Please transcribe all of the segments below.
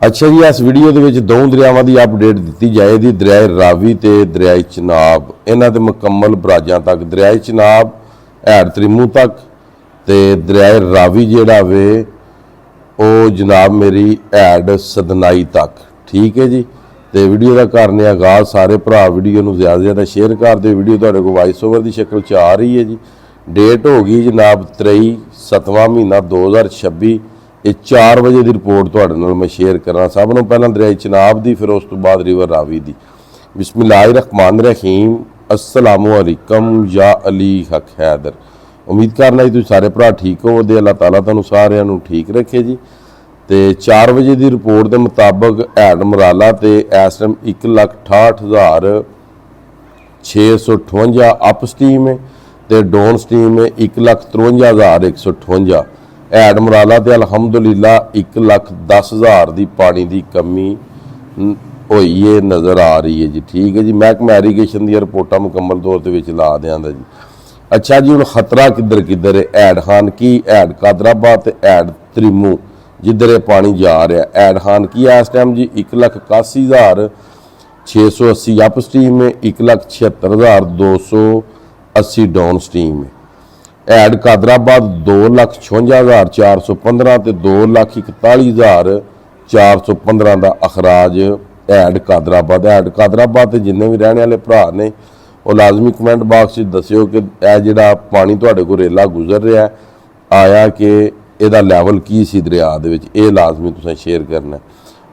अच्छा जी, इस वीडियो के दो दरियावां की अपडेट दी जाएगी। दरियाए रावी तो दरियाए चिनाब, इन्हां दे मुकम्मल बराजां तक, दरियाए चिनाब हैड त्रिमू तक तो दरियाए रावी जिहड़ा वे वो जनाब मेरी हैड सदनाई तक। ठीक है जी। तो वीडियो का करने आगाज सारे भरा वीडियो को ज़्यादा से ज़्यादा शेयर कर दो। वीडियो तुहाडे कोल वॉइस ओवर की शक्ल च आ रही है जी। डेट हो गई जनाब 23/7 महीना 2026। ये 4 बजे की रिपोर्ट तुहाडे नाल मैं शेयर करा। सब नूं पहलां दरियाए चिनाब की, फिर उस तो बाद रिवर रावी की। बिस्मिल्लाहिर्रहमानिर्रहीम। अस्सलामु अलैकुम या अली हक हैदर। उम्मीद करना जी तुसीं सारे भरा ठीक हो दे। अल्लाह ताला तुहानूं सारिआं नूं ठीक रखे जी। तो 4 बजे की रिपोर्ट के मुताबिक हैड मराला तो इस टाइम 1,68,658 अप स्टीम है तो डाउन स्टीम है 1,53,158। हैड मराला तो अलहमदुलिल्लाह 1,10,000 की पानी की कमी हुई है नज़र आ रही है जी। ठीक है जी। महकमा एरीगेशन दी रिपोर्टां मुकम्मल तौर पर ला देंगे जी। अच्छा जी, हुण खतरा किधर किधर है? हैड खानकी, हैड कादराबाद ते हैड त्रिमू जिधर ये पानी जा रहा है। हैड खानकी इस टाइम जी 1,81,680 अप स्टीम है, 1,76,280 डाउन स्टीम है। हैड कादराबाद 2,56,415 तो 2,41,415 का अखराज हैड कादराबाद। हैड कादराबाद जिन्ने भी रहने वाले भरा ने वो लाजमी कमेंट बॉक्स दस्यो कि यह जिहड़ा पानी तुहाडे कोल रेला गुजर रहा है आया कि ਇਹਦਾ ਲੈਵਲ ਕੀ ਸੀ ਦਰਿਆ ਦੇ ਵਿੱਚ, ਇਹ ਲਾਜ਼ਮੀ ਤੁਸੀਂ ਸ਼ੇਅਰ ਕਰਨਾ।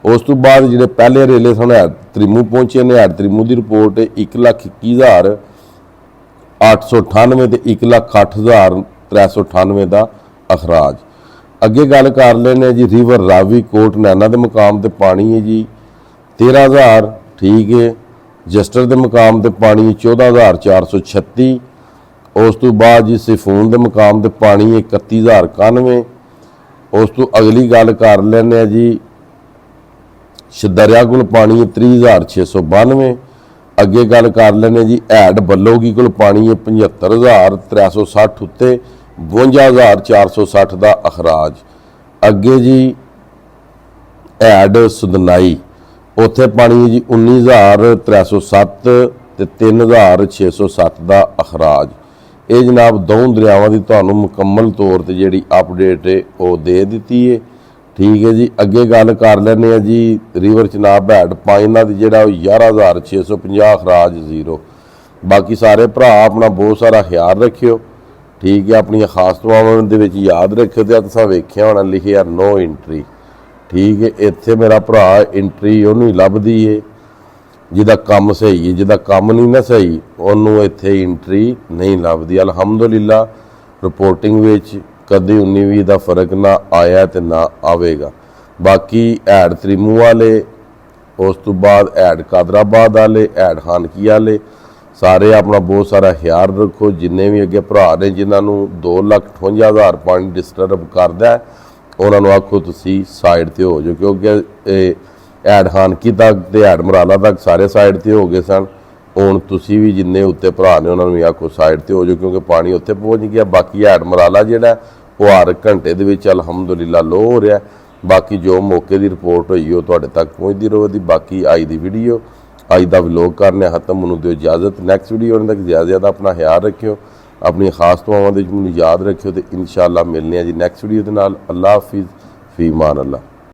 ਉਸ ਤੋਂ ਬਾਅਦ ਜਿਹੜੇ ਪਹਿਲੇ ਰੇਲੇ ਸਨ ਹੈਡ ਤ੍ਰਿਮੂ ਪਹੁੰਚੇ ਨੇ। ਹੈਡ ਤ੍ਰਿਮੂ ਦੀ ਰਿਪੋਰਟ 1,21,898 ਤੇ 1,08,398 ਦਾ ਅਖਰਾਜ। ਅੱਗੇ ਗੱਲ ਕਰ ਲੈਂਦੇ ਜੀ ਰਿਵਰ ਰਾਵੀ ਕੋਟ ਨੈਣਾ ਦੇ ਮੁਕਾਮ ਤੇ ਪਾਣੀ ਹੈ ਜੀ 13,000। ਠੀਕ ਹੈ। ਜਸਟਰ ਦੇ ਮੁਕਾਮ ਤੇ ਪਾਣੀ 14,436। उस तो बाद जी सिफून के मुकाम ते पानी 31,091। उस तो अगली गल कर लें जी शदरिया को पानी 30,692। अगे गल कर लें जी हैड बलोगी को पानी 75,360 उत्ते 52,460 का अखराज। अगे जी हैड सुदनाई उत्थे पानी जी 19,307 ते 3,607 का अखराज। ये जनाब दोनों दरियावां की तुहानूं मुकम्मल तौर पर जिहड़ी अपडेट है वो दे दी है। ठीक है जी। अगे गल कर लैंदे जी रिवर चिनाब हैड पाइना की जिहड़ा 11,650 अखराज 0। बाकी सारे भरा अपना बहुत सारा ख्याल रखियो। ठीक है। अपन खास दुआवां दे विच याद रखियो। तो तुसां वेखिया होना लिखिया नो एंट्री। ठीक है। इत्थे मेरा भरा एंट्री उहनूं ही लभदी है जिहदा काम सही है, जिहदा काम नहीं ना सही उन्होंने इत्थे एंट्री नहीं लभदी। अलहमदुलिल्लाह रिपोर्टिंग विच कदी 19-20 का फर्क ना आया तो ना आवेगा। बाकी हैड त्रिमू वाले, उस तो बाद हैड कादराबाद वाले, हैड खानकी वाले सारे अपना बहुत सारा ख्याल रखो। जिन्ने भी अगे भरा ने जिन्होंने 2,58,000 पानी डिस्टर्ब करता है उन्होंने आखो तुसी साइड पर हो जाओ, क्योंकि हैड खानकी तक तो हैड मराला तक सारे साइड पर हो गए सन। हुण तुसी भी जिन्ने उत्ते भरा ने उन्होंने भी आखो साइड पर हो जाओ, क्योंकि पानी उत्थे पहुँच गया। बाकी हैड मराला जिहड़ा वो हर घंटे दे विच अलहमदुलिल्लाह लो हो रहा है। बाकी जो मौके की रिपोर्ट हुई वो तुहाडे तक पहुँचती रहेगी। बाकी अज की वीडियो अज का व्लॉग करने खत्म। मैनूं दिओ इजाजत। नैक्सट वीडियो तक ज़्यादा ज़्यादा अपना ख्याल रखियो, अपनी खास दुआवां दे मैनूं याद रखियो। तो इंशाअल्लाह मिलने जी नैक्सट वीडियो दे नाल। अल्लाह हाफिज़, फी मान अल्लाह।